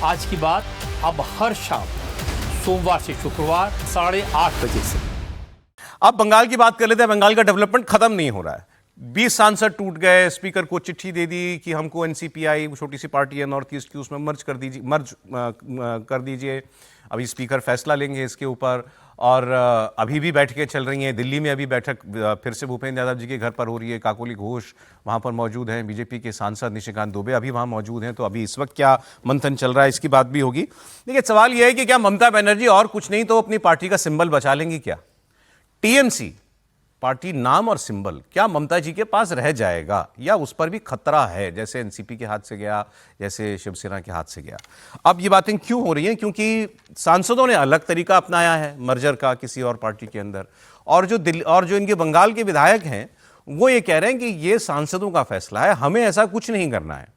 आज की बात अब हर शाम सोमवार से शुक्रवार 8:30 बजे से। अब बंगाल की बात कर लेते हैं। बंगाल का डेवलपमेंट खत्म नहीं हो रहा है। 20 सांसद टूट गए, स्पीकर को चिट्ठी दे दी कि हमको एनसीपीआई, छोटी सी पार्टी है नॉर्थ ईस्ट की, उसमें मर्ज कर दीजिए। अभी स्पीकर फैसला लेंगे इसके ऊपर। और अभी भी बैठकें चल रही हैं। दिल्ली में अभी बैठक फिर से भूपेंद्र यादव जी के घर पर हो रही है। काकोली घोष वहाँ पर मौजूद हैं, बीजेपी के सांसद निशिकांत दुबे अभी वहाँ मौजूद हैं। तो अभी इस वक्त क्या मंथन चल रहा है, इसकी बात भी होगी। देखिए, सवाल यह है कि क्या ममता बनर्जी और कुछ नहीं तो अपनी पार्टी का सिंबल बचा लेंगी क्या? टीएमसी पार्टी नाम और सिंबल क्या ममता जी के पास रह जाएगा या उस पर भी खतरा है, जैसे एनसीपी के हाथ से गया, जैसे शिवसेना के हाथ से गया? अब ये बातें क्यों हो रही हैं? क्योंकि सांसदों ने अलग तरीका अपनाया है मर्जर का किसी और पार्टी के अंदर। और जो इनके बंगाल के विधायक हैं वो ये कह रहे हैं कि ये सांसदों का फैसला है, हमें ऐसा कुछ नहीं करना है।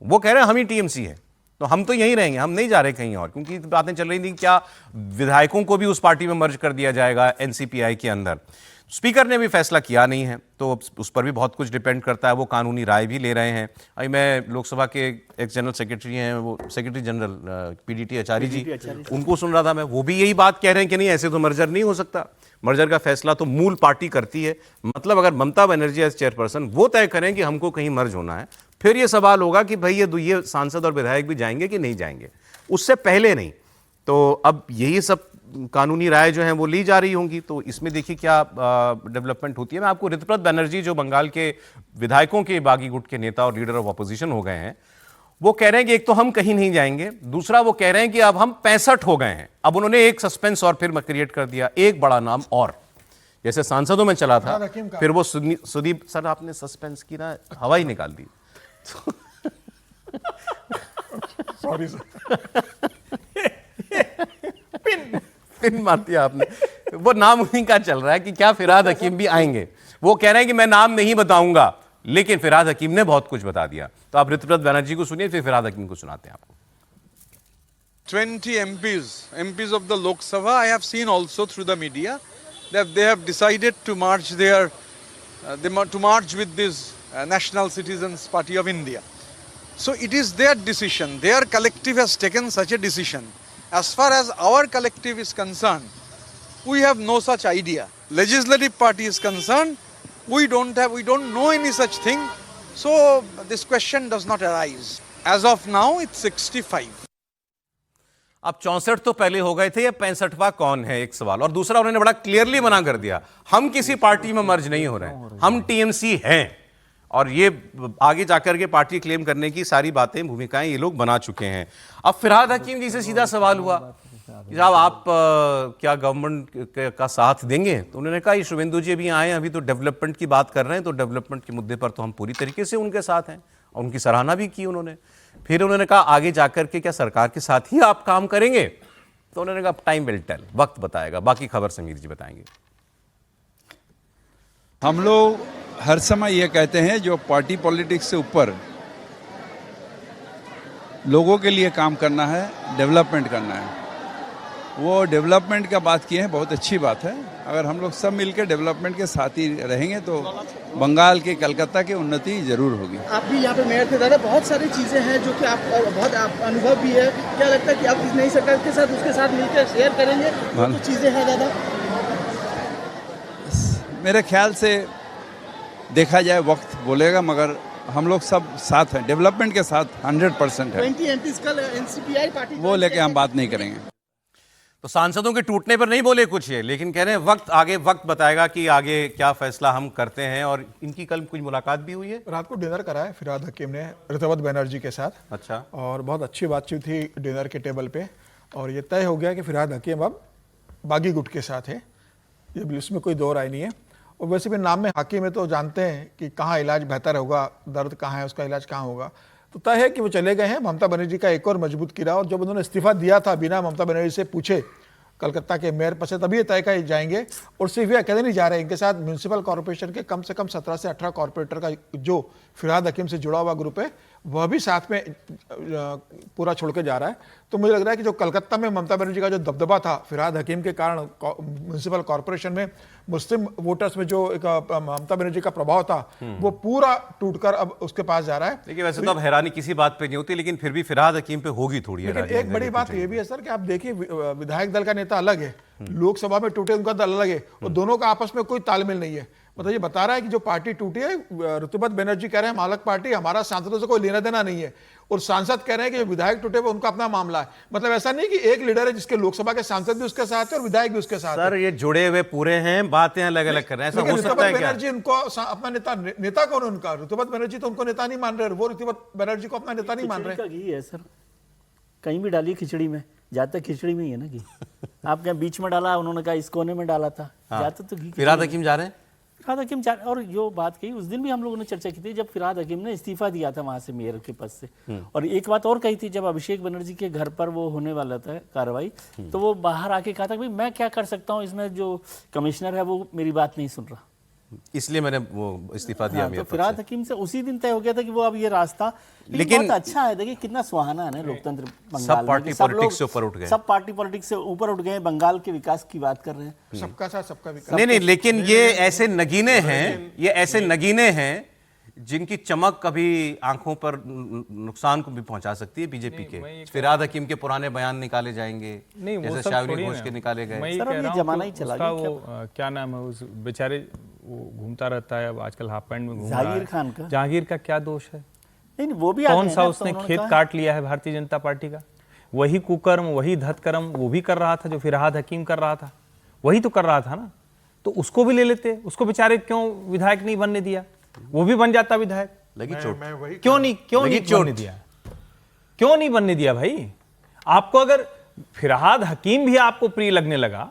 वो कह रहे हैं हम ही टीएमसी है तो हम तो यहीं रहेंगे, हम नहीं जा रहे कहीं और। क्योंकि बातें चल रही थी क्या विधायकों को भी उस पार्टी में मर्ज कर दिया जाएगा एनसीपीआई के अंदर। स्पीकर ने भी फैसला किया नहीं है तो उस पर भी बहुत कुछ डिपेंड करता है। वो कानूनी राय भी ले रहे हैं। अभी मैं लोकसभा के एक जनरल सेक्रेटरी हैं, वो सेक्रेटरी जनरल पीडीटी आचार्य जी, उनको सुन रहा था मैं। वो भी यही बात कह रहे हैं कि नहीं, ऐसे तो मर्जर नहीं हो सकता। मर्जर का फैसला तो मूल पार्टी करती है। मतलब अगर ममता बनर्जी एज चेयरपर्सन वो तय करें कि हमको कहीं मर्ज होना है, फिर ये सवाल होगा कि भाई ये सांसद और विधायक भी जाएंगे कि नहीं जाएंगे, उससे पहले नहीं। तो अब यही सब कानूनी राय जो है वो ली जा रही होंगी। तो इसमें देखिए क्या डेवलपमेंट होती है। मैं आपको ऋतुप्रत बनर्जी जो बंगाल के विधायकों के बागी गुट के नेता और लीडर ऑफ ऑपोजिशन हो गए हैं, वो कह रहे हैं कि एक तो हम कहीं नहीं जाएंगे, दूसरा वो कह रहे हैं कि अब हम 65 हो गए हैं। अब उन्होंने एक सस्पेंस और फिर क्रिएट कर दिया, एक बड़ा नाम और, जैसे सांसदों में चला था फिर वो सुदीप सर, आपने सस्पेंस की ना हवा ही निकाल दी। सॉरी सर, पिन मार दिया आपने। वो नाम उन्हीं का चल रहा है कि क्या फिरहाद हकीम भी आएंगे। वो कह रहे हैं कि मैं नाम नहीं बताऊंगा, लेकिन फिरहाद हकीम ने बहुत कुछ बता दिया। तो आप ऋतुप्रत बनर्जी को सुनिए, फिर फिरहाद हकीम को सुनाते हैं आपको। 20 MPs of the Lok Sabha, I have seen also through the media that they have decided to merge with this National Citizens Party of India. So it is their decision. Their collective has taken such a decision. As far as our collective is concerned, we have no such idea. Legislative party is concerned, we don't know any such thing. So this question does not arise. As of now, it's 65. अब 64 तो पहले हो गए थे, ये 65वां कौन है, एक सवाल। और दूसरा, उन्होंने बड़ा क्लियरली मना कर दिया, हम किसी पार्टी में मर्ज नहीं हो रहे हैं, हम टीएमसी हैं। और ये आगे जाकर के पार्टी क्लेम करने की सारी बातें, भूमिकाएं ये लोग बना चुके हैं। अब फिरहाद हकीम जी से सीधा सवाल हुआ कि साहब आप क्या गवर्नमेंट का साथ देंगे? तो उन्होंने कहा ये शुभेंदु जी भी आए, अभी तो डेवलपमेंट की बात कर रहे हैं, तो डेवलपमेंट के मुद्दे पर तो हम पूरी तरीके से उनके साथ हैं। और उनकी सराहना भी की उन्होंने। फिर उन्होंने कहा आगे जाकर के क्या सरकार के साथ ही आप काम करेंगे? तो उन्होंने कहा टाइम विल टेल, वक्त बताएगा। बाकी खबर समीर जी बताएंगे। हम लोग हर समय ये कहते हैं जो पार्टी पॉलिटिक्स से ऊपर लोगों के लिए काम करना है, डेवलपमेंट करना है। वो डेवलपमेंट का बात किए हैं, बहुत अच्छी बात है। अगर हम लोग सब मिलकर डेवलपमेंट के साथ ही रहेंगे तो बंगाल के, कलकत्ता की उन्नति जरूर होगी। आप भी यहाँ पे मेयर थे दादा, बहुत सारी चीज़ें हैं जो कि आप बहुत अनुभव भी है। क्या लगता है कि आप इस नई सरकार के साथ उसके साथ मिलकर शेयर करेंगे? कुछ चीज़ें हैं दादा, मेरे ख्याल से देखा जाए वक्त बोलेगा, मगर हम लोग सब साथ हैं, डेवलपमेंट के साथ 100% है। 20 MPs कल एनसीपीआई पार्टी वो लेके हम बात नहीं करेंगे। तो सांसदों के टूटने पर नहीं बोले कुछ ये, लेकिन कह रहे हैं वक्त बताएगा कि आगे क्या फैसला हम करते हैं। और इनकी कल कुछ मुलाकात भी हुई है, रात को डिनर करा है फिरहाद हकीम ने ऋतुप्रत बनर्जी के साथ। अच्छा। और बहुत अच्छी बातचीत थी डिनर के टेबल पे। और ये तय हो गया कि फिरहाद हकीम अब बागी गुट के साथ है, ये इसमें कोई दो राय नहीं है। और वैसे भी नाम में हाकिम है तो जानते हैं कि कहाँ इलाज बेहतर होगा, दर्द कहाँ है, उसका इलाज कहाँ होगा। तो तय है कि वो चले गए हैं। ममता बनर्जी का एक और मजबूत किरा। और जब उन्होंने इस्तीफा दिया था बिना ममता बनर्जी से पूछे कलकत्ता के मेयर पद से, तभी ये तय कर जाएंगे। और सिर्फ ये अकेले नहीं जा रहे, इनके साथ म्यूनसिपल कॉर्पोरेशन के कम से कम 17 से 18 कॉर्पोरेटर का जो फिरहाद हकीम से जुड़ा हुआ ग्रुप है वह भी साथ में पूरा छोड़ के जा रहा है। तो मुझे लग रहा है कि जो कलकत्ता में ममता बनर्जी का जो दबदबा था फिरहाद हकीम के कारण म्युनिसिपल कॉर्पोरेशन में मुस्लिम वोटर्स में जो एक ममता बनर्जी का प्रभाव था वो पूरा टूटकर अब उसके पास जा रहा है। देखिए वैसे तो अब हैरानी किसी बात पे नहीं होती, लेकिन फिर भी फिरहाद हकीम पे होगी थोड़ी लेकिन हैरानी। एक बड़ी बात ये भी है सर कि आप देखिए विधायक दल का नेता अलग है, लोकसभा में टूटे उनका दल अलग है और दोनों का आपस में कोई तालमेल नहीं है। मतलब ये बता रहा है कि जो पार्टी टूटी है, ऋतुपत बनर्जी कह रहे हैं हम अलग पार्टी, हमारा सांसदों से कोई लेना देना नहीं है, और सांसद कह रहे हैं कि जो विधायक टूटे वो उनका अपना मामला है। मतलब ऐसा नहीं कि एक लीडर है जिसके लोकसभा के सांसद भी उसके साथ है और विधायक भी उसके साथ है। सर ये जुड़े हुए पूरे हैं, बातें अलग अलग कर रहे हैं, ऐसा हो सकता है क्या? बनर्जी उनको अपना नेता कौन है उनका? ऋतुपत बनर्जी तो उनको नेता नहीं मान रहे, वो ऋतुपत बनर्जी को अपना नेता नहीं मान रहे। खिचड़ी का घी है सर, कहीं भी डालिए खिचड़ी में, ज्यादा खिचड़ी में ही है ना घी। आप क्या बीच में डाला, उन्होंने कहा इस कोने में डाला था, ज्यादा तो घी। फिरहाद हकीम जा रहे हैं, फिरहाद हकीम और जो बात कही उस दिन भी हम लोगों ने चर्चा की थी जब फिरहाद हकीम ने इस्तीफा दिया था वहां से मेयर के पद से। और एक बात और कही थी, जब अभिषेक बनर्जी के घर पर वो होने वाला था कार्रवाई, तो वो बाहर आके कहा था कि भाई मैं क्या कर सकता हूँ, इसमें जो कमिश्नर है वो मेरी बात नहीं सुन रहा, इसलिए मैंने वो इस्तीफा दिया। तो फिरहाद हकीम से उसी दिन तय हो गया था कि वो अब ये रास्ता। लेकिन बहुत अच्छा है, देखिए कितना सुहाना है ना लोकतंत्र बंगाल में। सब पार्टी पॉलिटिक्स से ऊपर उठ गए, सब पार्टी पॉलिटिक्स से ऊपर उठ गए, बंगाल के विकास की बात कर रहे हैं। सबका साथ सबका विकास। नहीं, लेकिन ये ऐसे नगीने हैं, ये ऐसे नगीने हैं जिनकी चमक कभी आंखों पर नुकसान को भी पहुंचा सकती है बीजेपी के। फिरहाद हकीम के पुराने बयान निकाले जाएंगे, जैसे शावनी घोष के निकाले गए। सर ये जमाना ही चला गया। वो क्या नाम है उस बेचारे, वो घूमता रहता है अब आजकल हाफ पैंट में घूम रहा है। जहांगीर खान का, जहांगीर का क्या दोष है? नहीं वो भी कौन सा उसने खेत काट लिया है भारतीय जनता पार्टी का? वही कुकर्म, वही धतकर्म वो भी कर रहा था जो फिरहाद हकीम कर रहा था, वही तो कर रहा था ना। तो उसको भी ले लेते, उसको बेचारे क्यों विधायक नहीं बनने दिया? वो भी बन जाता विधायक। लगी चोट, क्यों नहीं बनने दिया? क्यों नहीं बनने दिया भाई? आपको अगर फिरहाद हकीम भी आपको प्रिय लगने लगा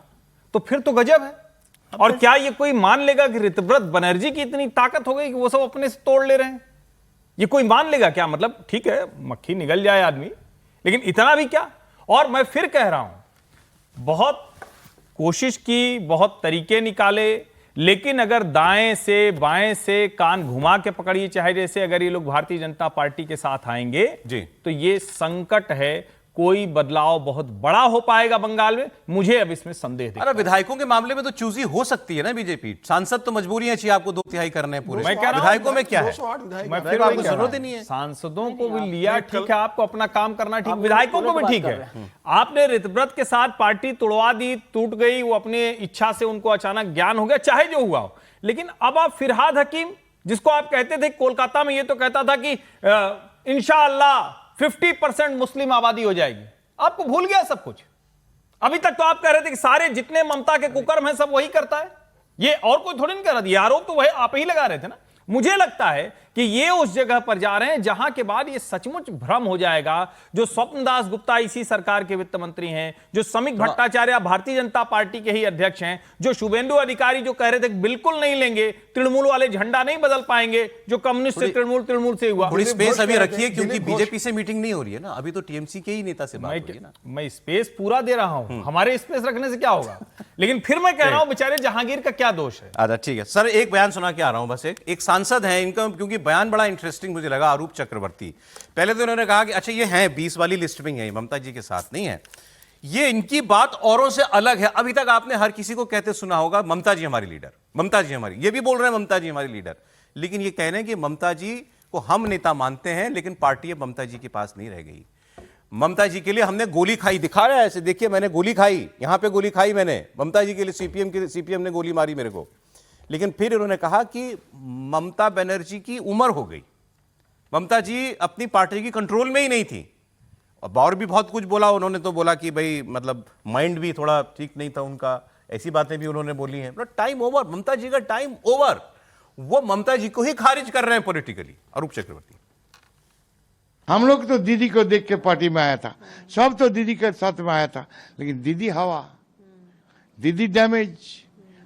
तो फिर तो गजब है। और क्या ये कोई मान लेगा कि ऋतव्रत बनर्जी की इतनी ताकत हो गई कि वो सब अपने से तोड़ ले रहे हैं? ये कोई मान लेगा क्या? मतलब ठीक है मक्खी निगल जाए आदमी, लेकिन इतना भी क्या? और मैं फिर कह रहा हूं, बहुत कोशिश की, बहुत तरीके निकाले, लेकिन अगर दाएं से बाएं से कान घुमा के पकड़िए, चाहे जैसे अगर ये लोग भारतीय जनता पार्टी के साथ आएंगे जी, तो ये संकट है, कोई बदलाव बहुत बड़ा हो पाएगा बंगाल में, मुझे अब इसमें संदेह दिखता है। अरे विधायकों के मामले में तो चूजी हो सकती है ना बीजेपी, सांसद तो मजबूरी है चाहिए आपको 2/3 करने पूरे। मैं कह रहा हूं, विधायकों में क्या है? मैं फिर आपको जरूरत ही नहीं है। सांसदों को भी लिया, ठीक है, आपको अपना काम करना ठीक, विधायकों को भी ठीक है। आपने ऋतव्रत के साथ पार्टी तोड़वा दी, टूट गई, वो अपने इच्छा से उनको अचानक ज्ञान हो गया, चाहे जो हुआ हो। लेकिन अब आप फिरहाद हकीम, जिसको आप कहते थे कोलकाता में, ये तो कहता था कि इंशाअल्लाह 50% मुस्लिम आबादी हो जाएगी, आपको भूल गया सब कुछ। अभी तक तो आप कह रहे थे कि सारे जितने ममता के कुकर्म हैं सब वही करता है, ये और कोई थोड़ी नहीं कर रहा था, ये आरोप तो वही आप ही लगा रहे थे ना। मुझे लगता है कि ये उस जगह पर जा रहे हैं जहां के बाद ये सचमुच भ्रम हो जाएगा। जो स्वप्नदास गुप्ता इसी सरकार के वित्त मंत्री हैं, जो समीक भट्टाचार्य भारतीय जनता पार्टी के ही अध्यक्ष हैं, जो शुभेंदु अधिकारी जो कह रहे थे बिल्कुल नहीं लेंगे, तृणमूल वाले झंडा नहीं बदल पाएंगे, जो कम्युनिस्ट से तृणमूल, तृणमूल से हुआ। थोड़ी स्पेस अभी रखिए, क्योंकि बीजेपी से मीटिंग नहीं हो रही है ना, अभी तो टीएमसी के ही नेता से बात हो रही है ना। मैं स्पेस पूरा दे रहा हूं, हमारे स्पेस रखने से क्या होगा? लेकिन फिर मैं कह रहा हूं बेचारे जहांगीर का क्या दोष है? अच्छा ठीक है सर, एक बयान सुना के आ रहा हूं बस। एक सांसद है इनका, क्योंकि बयान बड़ा इंटरेस्टिंग मुझे लगा, अरूप चक्रवर्ती। पहले तो उन्होंने कहा कि अच्छा ये हैं 20 वाली लिस्ट में है, ममता जी के साथ नहीं है, ये इनकी बात औरों से अलग है। अभी तक आपने हर किसी को कहते सुना होगा ममता जी हमारी लीडर, ममता जी हमारी, ये भी बोल रहे हैं ममता जी हमारी लीडर, लेकिन ये कह रहे हैं कि ममता जी को हम नेता मानते हैं, लेकिन पार्टी अब ममता जी के पास नहीं रह गई। ममता जी के लिए हमने गोली खाई, दिखा रहा है ऐसे, देखिए मैंने गोली खाई, यहां पे गोली खाई मैंने ममता जी के लिए, सीपीएम ने गोली मारी मेरे को। लेकिन फिर उन्होंने कहा कि ममता बनर्जी की उम्र हो गई, ममता जी अपनी पार्टी की कंट्रोल में ही नहीं थी। और भी बहुत कुछ बोला उन्होंने, तो बोला कि भाई मतलब माइंड भी थोड़ा ठीक नहीं था उनका, ऐसी बातें भी उन्होंने बोली हैं। टाइम ओवर, ममता जी का टाइम ओवर। वो ममता जी को ही खारिज कर रहे हैं पॉलिटिकली। अरूप चक्रवर्ती, हम लोग तो दीदी को देख के पार्टी में आया था, सब तो दीदी के साथ में आया था, लेकिन दीदी हवा, दीदी डैमेज,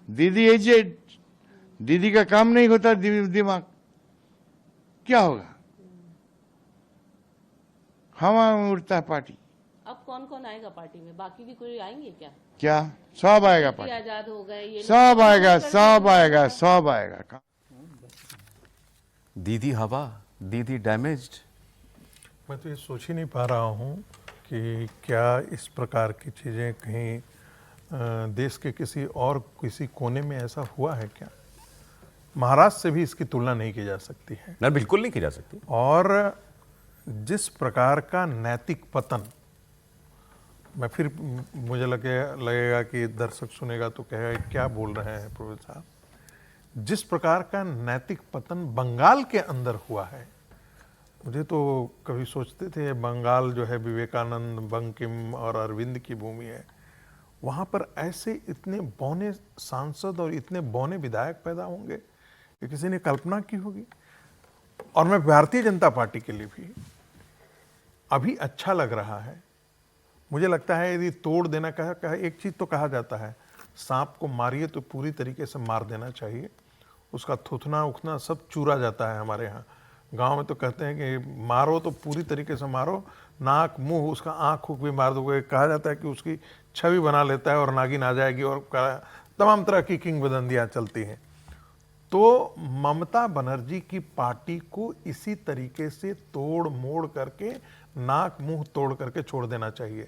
दीदी एजेड, दीदी का काम नहीं होता दिमाग, क्या होगा? हवा में उड़ता है पार्टी। अब कौन कौन आएगा पार्टी में? बाकी भी कोई आएंगे क्या? क्या सब आएगा पार्टी? आजाद हो गए ये, सब आएगा, सब आएगा, सब आएगा। दीदी हवा, दीदी डैमेज्ड, मैं तो ये सोच ही नहीं पा रहा हूँ कि क्या इस प्रकार की चीज़ें कहीं देश के किसी कोने में ऐसा हुआ है क्या। महाराष्ट्र से भी इसकी तुलना नहीं की जा सकती है। ना, बिल्कुल नहीं की जा सकती। और जिस प्रकार का नैतिक पतन, मैं फिर मुझे लगेगा कि दर्शक सुनेगा तो कहेगा क्या बोल रहे हैं प्रोफेसर साहब, जिस प्रकार का नैतिक पतन बंगाल के अंदर हुआ है। मुझे तो कभी सोचते थे बंगाल जो है विवेकानंद, बंकिम और अरविंद की भूमि है, वहाँ पर ऐसे इतने बौने सांसद और इतने बौने विधायक पैदा होंगे कि किसी ने कल्पना की होगी। और मैं भारतीय जनता पार्टी के लिए भी अभी अच्छा लग रहा है। मुझे लगता है यदि तोड़ देना कहा एक चीज़ तो कहा जाता है, सांप को मारिए तो पूरी तरीके से मार देना चाहिए, उसका थूथना उठना सब चूरा जाता है। हमारे यहाँ गांव में तो कहते हैं कि मारो तो पूरी तरीके से मारो, नाक मुंह उसका आँख उख भी मार दोगे। कहा जाता है कि उसकी छवि बना लेता है और नागिन आ जाएगी और तमाम तरह की किंवदंतियाँ चलती हैं। तो ममता बनर्जी की पार्टी को इसी तरीके से तोड़ मोड़ करके, नाक मुंह तोड़ करके छोड़ देना चाहिए,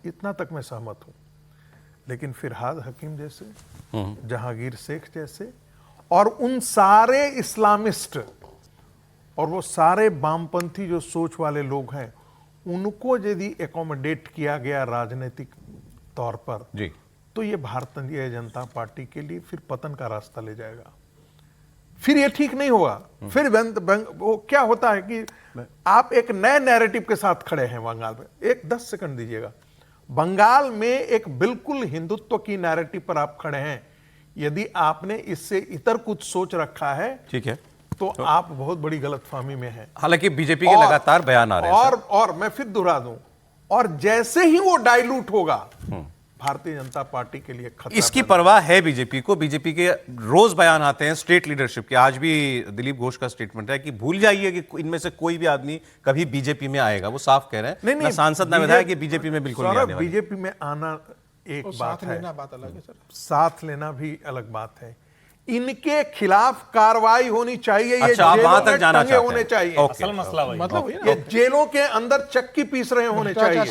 इतना तक मैं सहमत हूँ। लेकिन फिरहाद हकीम जैसे, जहांगीर शेख जैसे और उन सारे इस्लामिस्ट और वो सारे वामपंथी जो सोच वाले लोग हैं, उनको यदि एकोमोडेट किया गया राजनीतिक तौर पर जी, तो ये भारतीय जनता पार्टी के लिए फिर पतन का रास्ता ले जाएगा। फिर ये ठीक नहीं होगा। फिर वो क्या होता है कि आप एक नए नैरेटिव के साथ खड़े हैं बंगाल में। एक 10 सेकंड दीजिएगा। बंगाल में एक बिल्कुल हिंदुत्व की नैरेटिव पर आप खड़े हैं। यदि आपने इससे इतर कुछ सोच रखा है, ठीक है, तो आप बहुत बड़ी गलतफहमी में हैं। हालांकि बीजेपी के लगातार बयान आ रहे हैं और मैं फिर दोहरा दूं, और जैसे ही वो डाइल्यूट होगा, भारतीय जनता पार्टी के लिए खतरा। इसकी परवाह है बीजेपी को। बीजेपी के रोज बयान आते हैं स्टेट लीडरशिप के। आज भी दिलीप घोष का स्टेटमेंट है कि भूल जाइए कि इनमें से कोई भी आदमी कभी बीजेपी में आएगा। वो साफ कह रहे हैं, ना सांसद ना विधायक कि बीजेपी में बिल्कुल नहीं आने वाले। बीजेपी में आना एक बात है, बात अलग है सर, साथ लेना भी अलग बात है। इनके खिलाफ कार्रवाई होनी चाहिए। ये अच्छा, आप वहां तक जाना चाहते हैं। होने चाहिए। असल मसला वही, मतलब ये जेलों के अंदर चक्की पीस रहे होने चाहिए।